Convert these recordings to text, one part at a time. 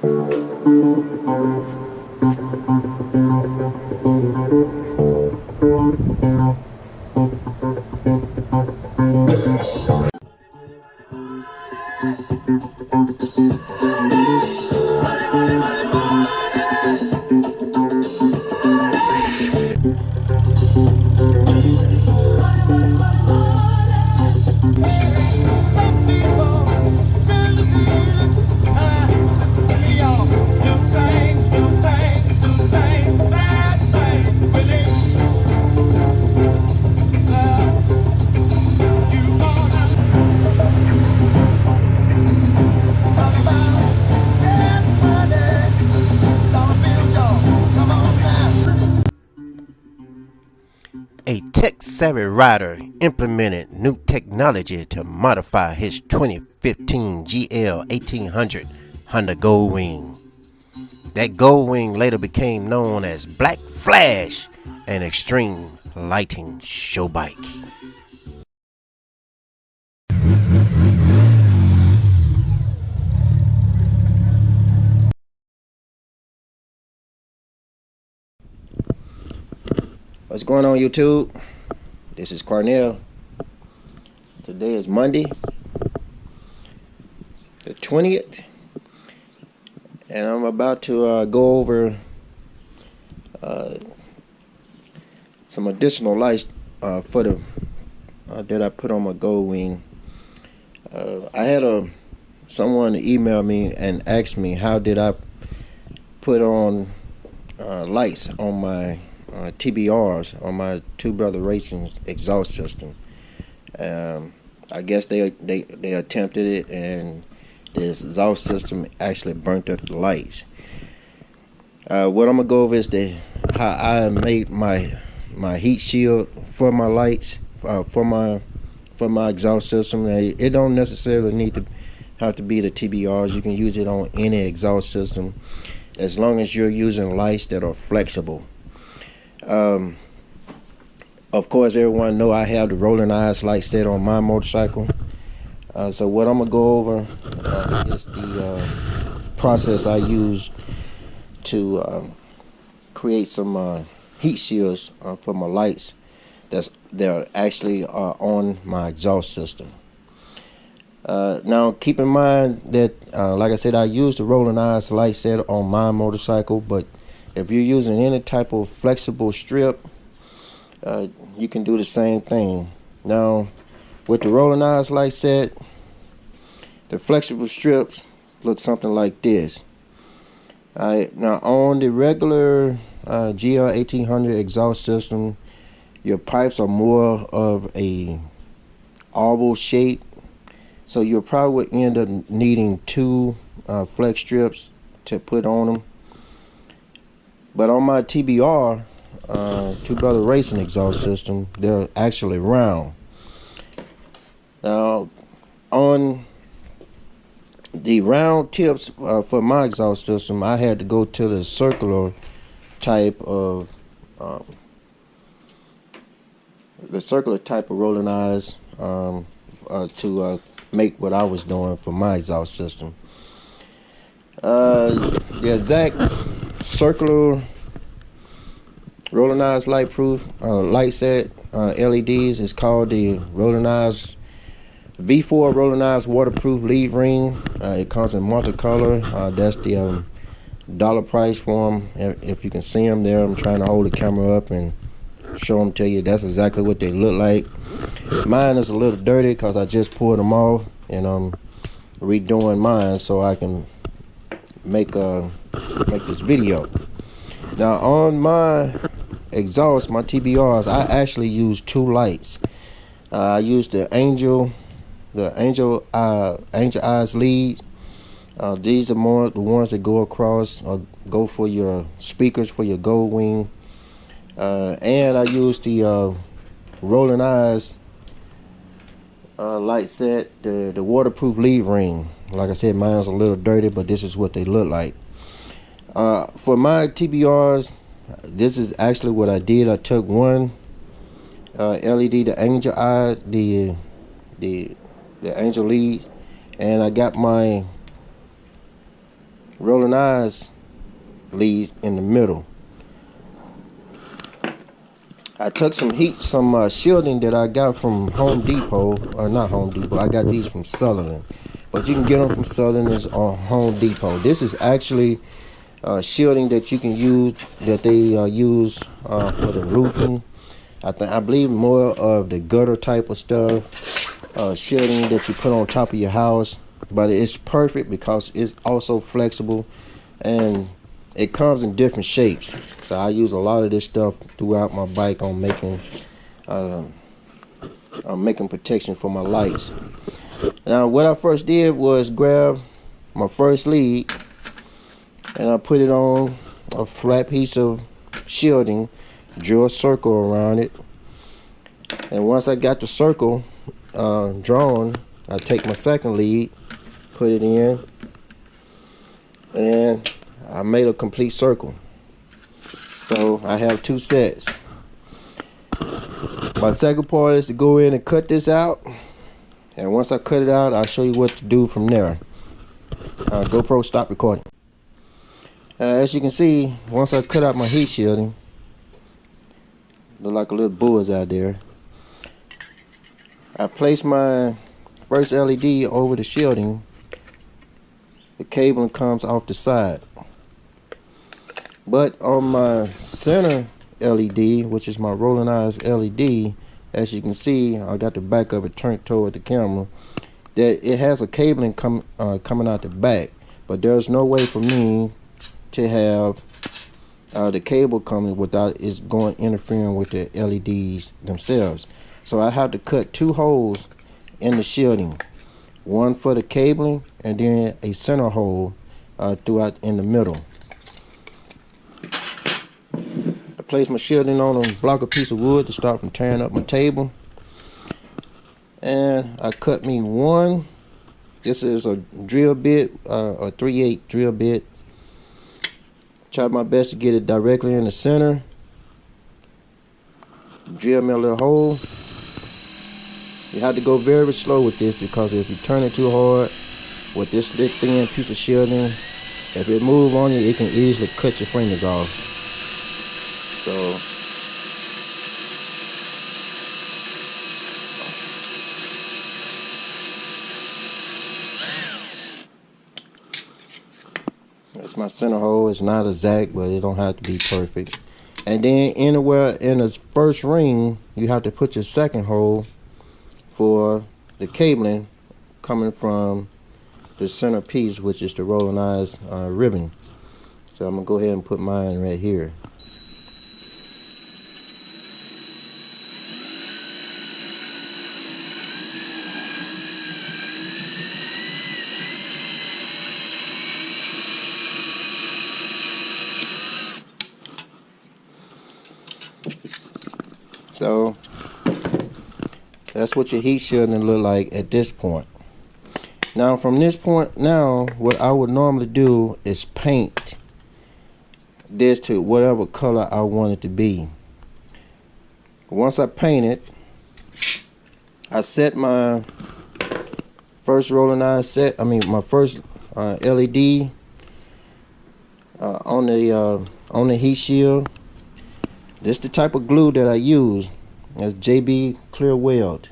A tech-savvy rider implemented new technology to modify his 2015 GL 1800 Honda Goldwing. That Goldwing later became known as Black Flash, an extreme lighting show bike. What's going on, YouTube? This is Cornell. Today is Monday, the 20th, and I'm about to go over some additional lights for the that I put on my Goldwing. I had someone email me and ask me how did I put on lights on my TBRs, on my Two Brother Racing's exhaust system. I guess they attempted it, and this exhaust system actually burnt up the lights. What I'm gonna go over is how I made my heat shield for my lights, for my exhaust system. It don't necessarily have to be the TBRs. You can use it on any exhaust system as long as you're using lights that are flexible. Of course, everyone know I have the rolling eyes light set on my motorcycle. So what I'm gonna go over is the process I use to create some heat shields for my lights that actually are on my exhaust system. Now, keep in mind that, like I said, I use the rolling eyes light set on my motorcycle, but if you're using any type of flexible strip, you can do the same thing. Now, with the rolling eyes light set, the flexible strips look something like this. Now, on the regular GL 1800 exhaust system, your pipes are more of a oval shape, so you'll probably end up needing two flex strips to put on them. But on my TBR, Two Brother Racing exhaust system, they're actually round. Now, on the round tips for my exhaust system, I had to go to the circular type of rolling eyes to make what I was doing for my exhaust system. The exact circular rolling eyes light set LEDs is called the rolling eyes V4 rolling eyes waterproof lead ring. It comes in multicolor. That's the dollar price for them. If you can see them there, I'm trying to hold the camera up and show them to you. That's exactly what they look like. Mine is a little dirty because I just pulled them off, and I'm redoing mine so I can make this video. Now, on my exhaust, my TBRs, I actually use two lights. I use the Angel Eyes leads. These are more the ones that go across or go for your speakers for your Goldwing. And I use the rolling eyes light set, the waterproof lead ring. Like I said, mine's a little dirty, but this is what they look like. For my TBRs, this is actually what I did. I took one LED, the Angel Eyes, the Angel leads, and I got my rolling eyes leads in the middle. I took some shielding that I got from Home Depot, or not Home Depot. I got these from Sutherland, but you can get them from Sutherland or Home Depot. This is actually shielding that you can use, that they use for the roofing. I believe more of the gutter type of stuff, shielding that you put on top of your house. But it's perfect because it's also flexible, and it comes in different shapes. So I use a lot of this stuff throughout my bike on making protection for my lights. Now, what I first did was grab my first lead, and I put it on a flat piece of shielding, drew a circle around it, and once I got the circle drawn, I take my second lead, put it in, and I made a complete circle. So I have two sets. My second part is to go in and cut this out, and once I cut it out, I'll show you what to do from there. GoPro, stop recording. As you can see, once I cut out my heat shielding, look like a little bull's out there, I place my first LED over the shielding. The cabling comes off the side, but on my center LED, which is my rolling eyes LED, as you can see, I got the back of it turned toward the camera, that it has a cabling coming out the back, but there's no way for me to have the cable coming without it interfering with the LEDs themselves. So I have to cut two holes in the shielding, one for the cabling and then a center hole throughout in the middle. I place my shielding on a block of piece of wood to stop from tearing up my table, and I cut me one. This is a drill bit, a 3/8 drill bit. Try my best to get it directly in the center. Drill me a little hole. You have to go very slow with this, because if you turn it too hard with this thick thin piece of shielding, if it moves on you, it can easily cut your fingers off. So that's my center hole. It's not exact, but it don't have to be perfect. And then anywhere in the first ring, you have to put your second hole for the cabling coming from the center piece, which is the rolling eyes ribbon. So I'm gonna go ahead and put mine right here. So that's what your heat shielding look like at this point. Now from this point, now what I would normally do is paint this to whatever color I want it to be. Once I paint it, I set my first rolling eye my first LED on the heat shield. This is the type of glue that I use. That's JB Clear Weld.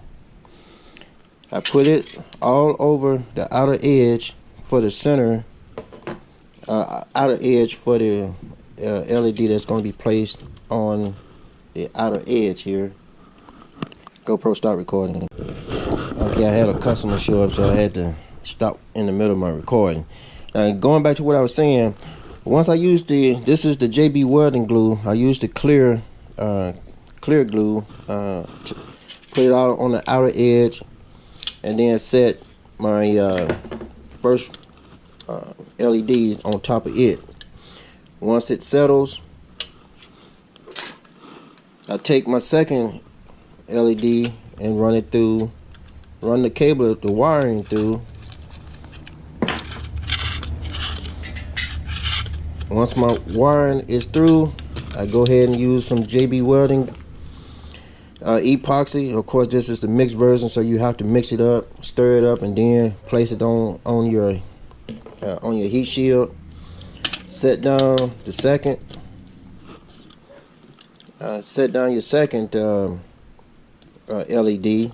I put it all over the outer edge for the center, outer edge for the LED that's going to be placed on the outer edge here. GoPro, stop recording. Okay, I had a customer show up, so I had to stop in the middle of my recording. Now, going back to what I was saying, once I used this is the JB welding glue. I used the clear glue to put it out on the outer edge, and then set my first LEDs on top of it. Once it settles, I take my second LED and run the cable, the wiring through. Once my wiring is through, I go ahead and use some JB welding epoxy. Of course, this is the mixed version, so you have to mix it up, stir it up, and then place it on your heat shield. set down the second. Set down your second LED,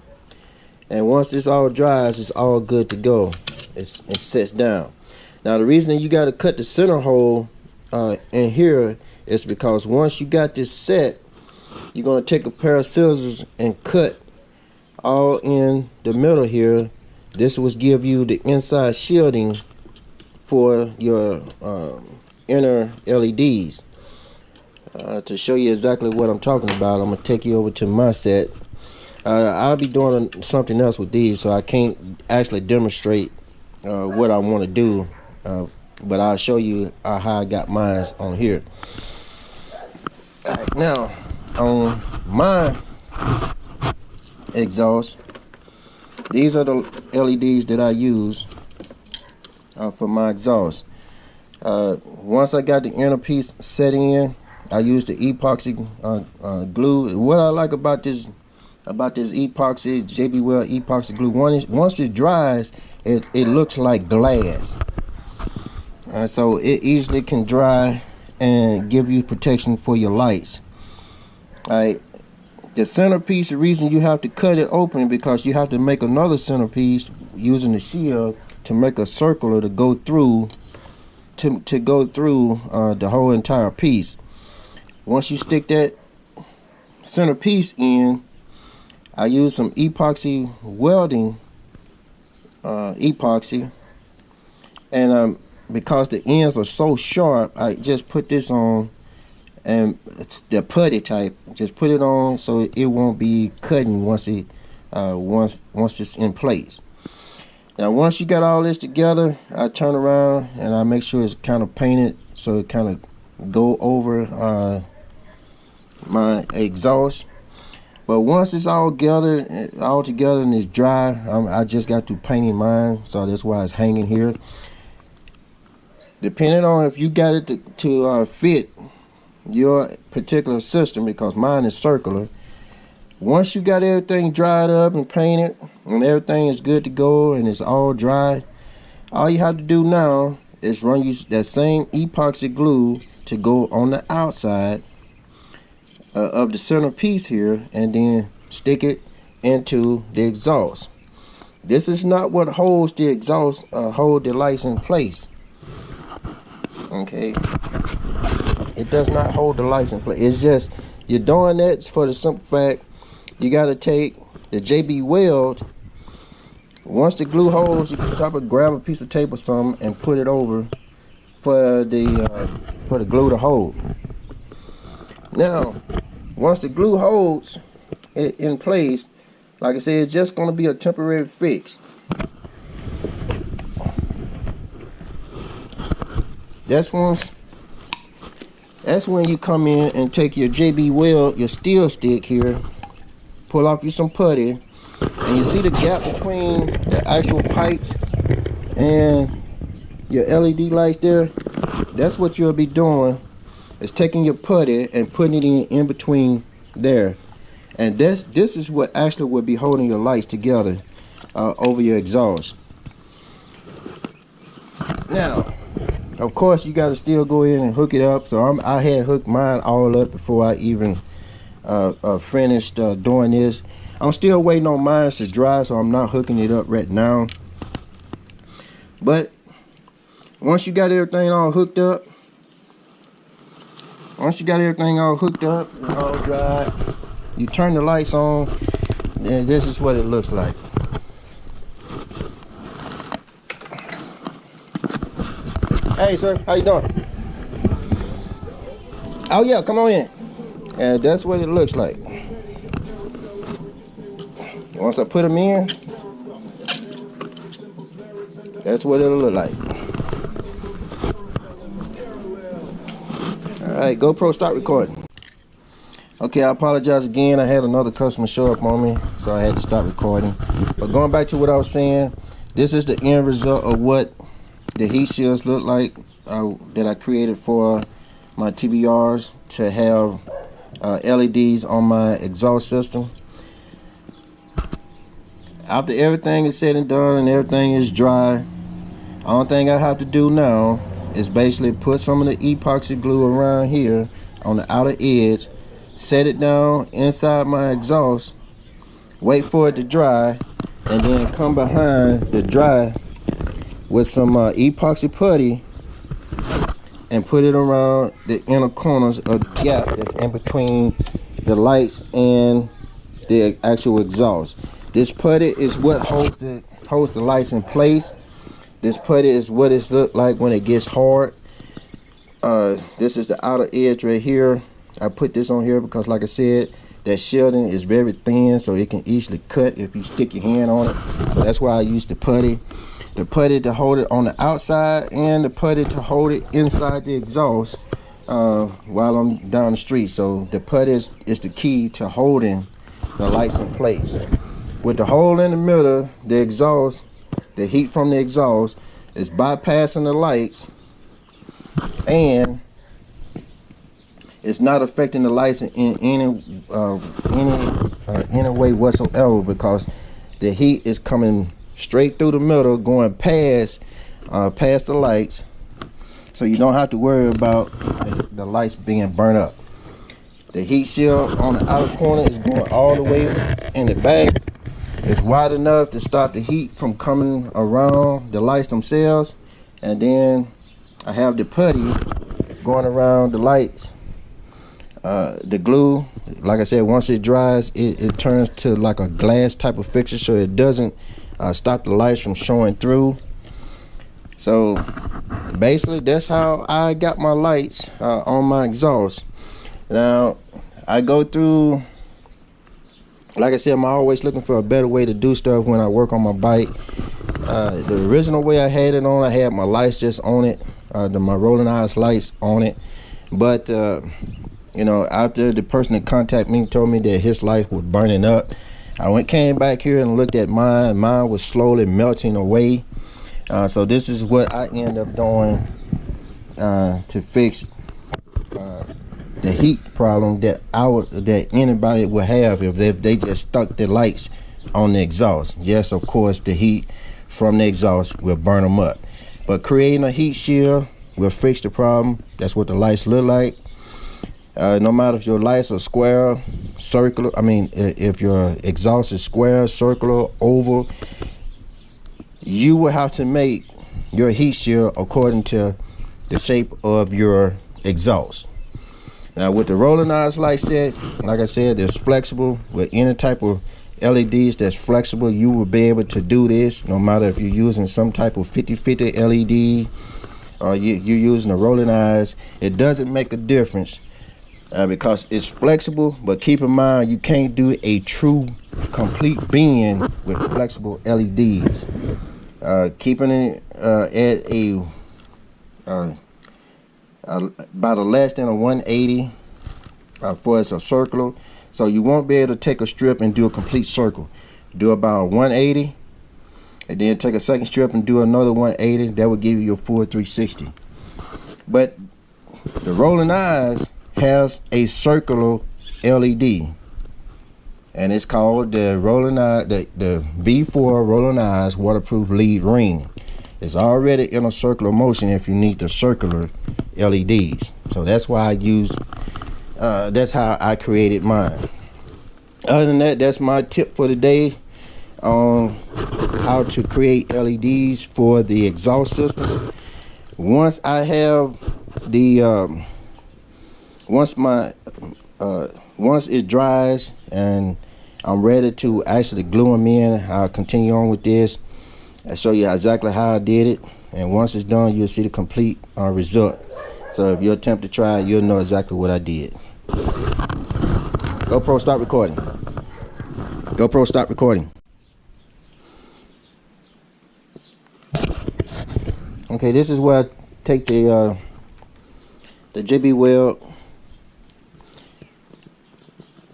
and once this all dries, it's all good to go. It sets down. Now the reason you got to cut the center hole in here is because once you got this set, you're going to take a pair of scissors and cut all in the middle here. This will give you the inside shielding for your inner LEDs. To show you exactly what I'm talking about, I'm going to take you over to my set. I'll be doing something else with these, so I can't actually demonstrate what I want to do, but I'll show you how I got mine on here. Now, on my exhaust, these are the LEDs that I use for my exhaust. Once I got the inner piece set in, I use the epoxy glue. What I like about this epoxy, JB Weld epoxy glue, once it dries, it looks like glass. So it easily can dry and give you protection for your lights. Alright, the centerpiece, the reason you have to cut it open because you have to make another centerpiece using the shield to make a circular to go through the whole entire piece. Once you stick that centerpiece in, I use some epoxy welding epoxy, and because the ends are so sharp, I just put this on, and it's the putty type. Just put it on so it won't be cutting once it's in place. Now once you got all this together, I turn around and I make sure it's kind of painted so it kind of go over my exhaust. But once it's all together and it's dry, I just got to painting mine, so that's why it's hanging here. Depending on if you got it to fit your particular system, because mine is circular. Once you got everything dried up and painted and everything is good to go and it's all dry, all you have to do now is run that same epoxy glue to go on the outside of the center piece here, and then stick it into the exhaust. This is not what holds the exhaust, hold the lights in place. Okay, it does not hold the lights in place. It's just you're doing that for the simple fact you got to take the JB Weld. Once the glue holds, you can probably grab a piece of tape or something and put it over for the glue to hold. Now, once the glue holds it in place, like I said, it's just going to be a temporary fix. That's when you come in and take your JB Weld, your steel stick here, pull off you some putty, and you see the gap between the actual pipes and your LED lights there. That's what you'll be doing, is taking your putty and putting it in between there. And this is what actually will be holding your lights together over your exhaust. Now, of course, you got to still go in and hook it up. So I had hooked mine all up before I even finished doing this. I'm still waiting on mine to dry, so I'm not hooking it up right now. But once you got everything all hooked up, and all dry, you turn the lights on, and this is what it looks like. Hey sir, how you doing? Oh yeah, come on in. And that's what it looks like. Once I put them in, that's what it'll look like. Alright, GoPro, start recording. Okay, I apologize again. I had another customer show up on me, so I had to stop recording. But going back to what I was saying, this is the end result of what the heat shields look like that I created for my TBRs to have LEDs on my exhaust system. After everything is said and done and everything is dry, the only thing I have to do now is basically put some of the epoxy glue around here on the outer edge, set it down inside my exhaust, wait for it to dry, and then come behind the dry with some epoxy putty and put it around the inner corners of the gap that's in between the lights and the actual exhaust. This putty is what holds the lights in place. This putty is what it looks like when it gets hard. This is the outer edge right here. I put this on here because, like I said, that shielding is very thin, so it can easily cut if you stick your hand on it. So that's why I use the putty. The putty to hold it on the outside, and the putty to hold it inside the exhaust while I'm down the street. So the putty is the key to holding the lights in place. With the hole in the middle, the exhaust, the heat from the exhaust is bypassing the lights, and it's not affecting the lights in any way whatsoever, because the heat is coming straight through the middle, going past the lights, so you don't have to worry about the lights being burnt up. The heat shield on the outer corner is going all the way in the back. It's wide enough to stop the heat from coming around the lights themselves, and then I have the putty going around the lights. The glue, like I said, once it dries, it turns to like a glass type of fixture, so it doesn't stop the lights from showing through. So basically, that's how I got my lights on my exhaust. Now I go through, like I said, I'm always looking for a better way to do stuff when I work on my bike. The original way I had it on, I had my lights just on it, my rolling eyes lights on it. But you know, after the person that contacted me told me that his light was burning up, I came back here and looked at mine. Mine was slowly melting away. So this is what I end up doing to fix the heat problem that anybody would have if they just stuck the lights on the exhaust. Yes, of course, the heat from the exhaust will burn them up. But creating a heat shield will fix the problem. That's what the lights look like. No matter if your lights are square, circular, if your exhaust is square, circular, oval, you will have to make your heat shield according to the shape of your exhaust. Now with the rolling eyes light set, like I said, it's flexible. With any type of LEDs that's flexible, you will be able to do this, no matter if you're using some type of 50-50 LED or you're using the rolling eyes. It doesn't make a difference because it's flexible, but keep in mind you can't do a true complete bend with flexible LEDs. Keeping it at about a less than a 180 for it's a circular, so you won't be able to take a strip and do a complete circle. Do about a 180 and then take a second strip and do another 180. That would give you your full 360. But the rolling eyes has a circular LED, and it's called the rolling eye, the V4 rolling eyes waterproof lead ring. It's already in a circular motion if you need the circular LEDs. So that's why I use, that's how I created mine. Other than that, that's my tip for the day on how to create LEDs for the exhaust system. Once I have the, once it dries and I'm ready to actually glue them in, I'll continue on with this. I'll show you exactly how I did it, and once it's done, you'll see the complete result. So if you attempt to try it, you'll know exactly what I did. GoPro, stop recording. GoPro, stop recording. Okay, this is where I take the JB weld,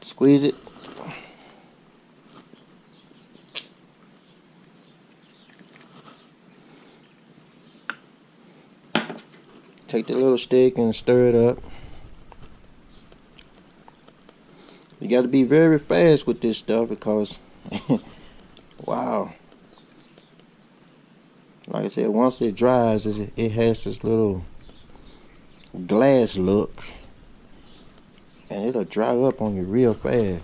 squeeze it, take the little stick and stir it up. You got to be very fast with this stuff because wow, Like I said, once it dries, it has this little glass look, and it'll dry up on you real fast.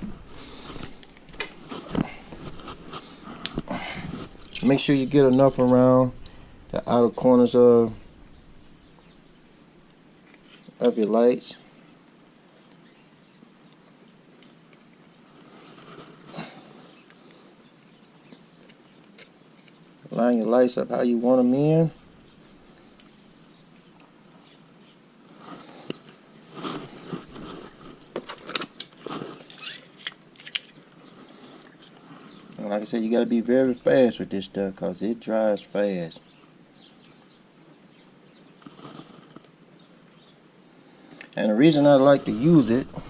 Make sure you get enough around the outer corners of your lights. Line your lights up how you want them in. And like I said, you got to be very fast with this stuff because it dries fast. And the reason I like to use it, I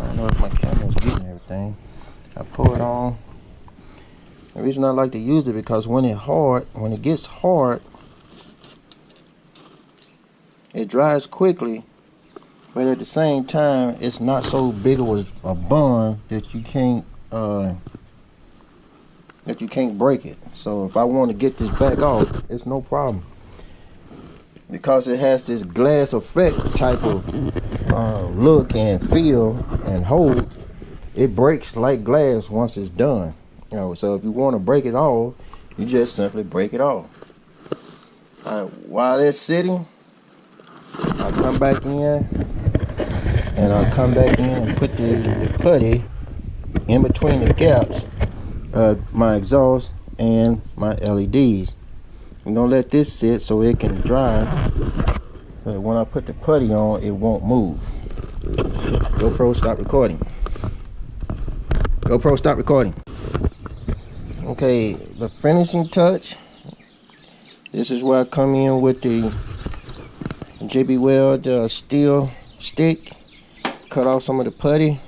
don't know if my camera's getting everything. I pull it on. The reason I like to use it because when it gets hard, it dries quickly, but at the same time, it's not so big of a bond that you can't break it. So if I want to get this back off, it's no problem. Because it has this glass effect type of look and feel and hold, it breaks like glass once it's done. So if you want to break it off, you just simply break it off. While it's sitting, I come back in and put the putty in between the gaps of my exhaust and my LEDs. I'm gonna let this sit so it can dry, so when I put the putty on, it won't move. GoPro, stop recording. GoPro, stop recording. Okay, the finishing touch. This is where I come in with the JB Weld steel stick. Cut off some of the putty.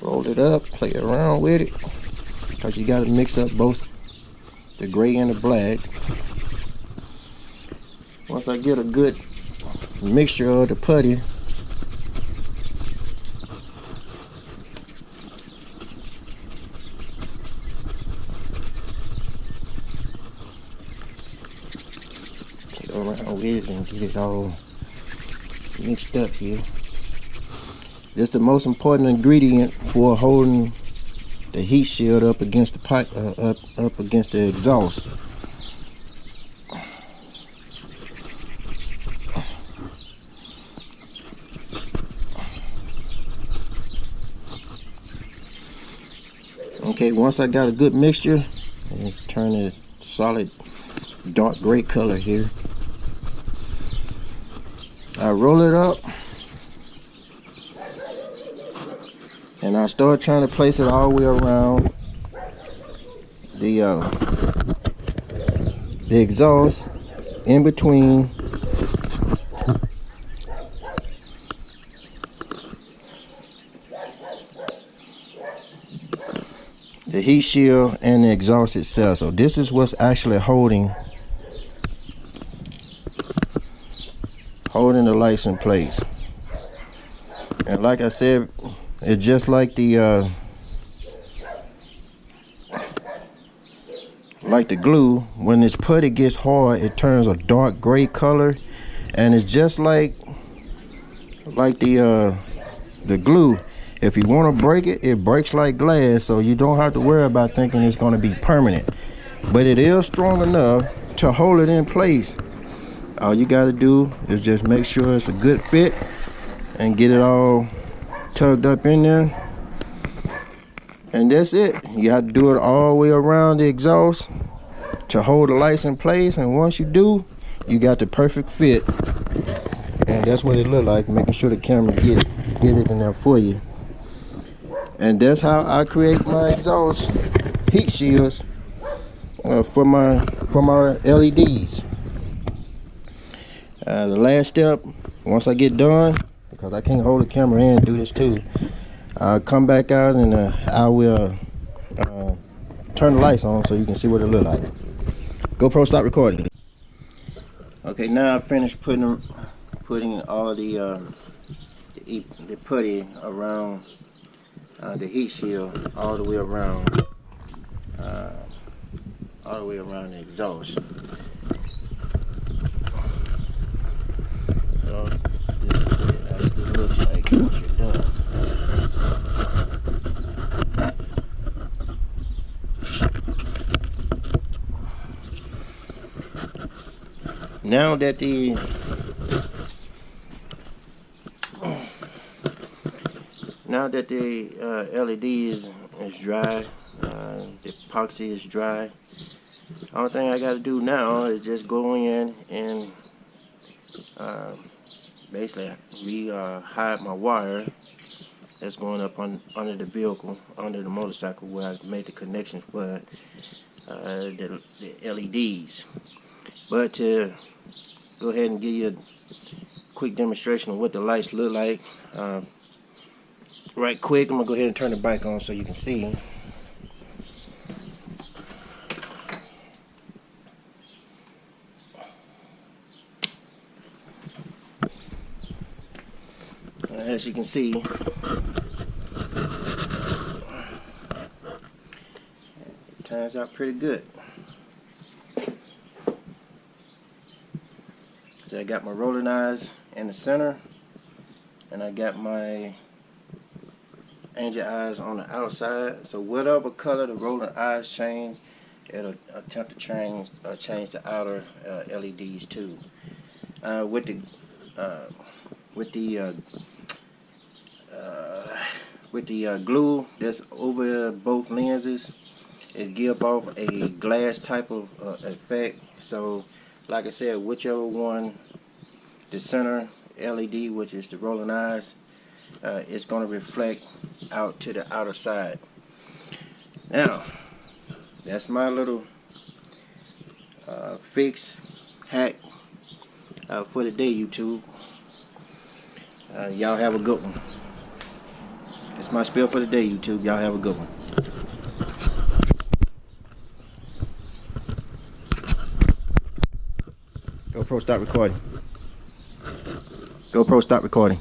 Roll it up, play around with it, because you got to mix up both the gray and the black. Once I get a good mixture of the putty, get around with it and get it all mixed up here. This is the most important ingredient for holding the heat shield up against the pipe, up against the exhaust. Okay, once I got a good mixture, and turn a solid dark gray color here, I roll it up. And I start trying to place it all the way around the exhaust, in between the heat shield and the exhaust itself. So this is what's actually holding the lights in place. And like I said, it's just like the glue. When this putty gets hard, it turns a dark gray color, and it's just like the glue. If you want to break it, it breaks like glass, so you don't have to worry about thinking it's going to be permanent. But it is strong enough to hold it in place. All you got to do is just make sure it's a good fit and get it all tugged up in there, and that's it. You have to do it all the way around the exhaust to hold the lights in place, and once you do, you got the perfect fit. And that's what it look like, making sure the camera get it in there for you. And that's how I create my exhaust heat shields for my LEDs. The last step, once I get done, because I can't hold the camera and do this too, I'll come back out and I will turn the lights on so you can see what it look like. GoPro, stop recording. Okay, now I finished putting putting all the putty around the heat shield all the way around the exhaust. So this is what it actually looks like once you're done. Now that the LED is dry, the epoxy is dry, only thing I got to do now is just go in and basically hide my wire that's going up under the vehicle, under the motorcycle, where I made the connections for the LEDs. But to go ahead and give you a quick demonstration of what the lights look like, right quick, I'm going to go ahead and turn the bike on so you can see. As you can see, it turns out pretty good. So I got my rolling eyes in the center, and I got my angel eyes on the outside. So whatever color the rolling eyes change, it'll attempt to change the outer LEDs too. With the glue that's over both lenses, it gives off a glass type of effect. So like I said, whichever one, the center LED, which is the rolling eyes, it's going to reflect out to the outer side. Now, that's my little fix hack for the day, YouTube. Y'all have a good one. It's my spiel for the day, YouTube. Y'all have a good one. GoPro, stop recording. GoPro, stop recording.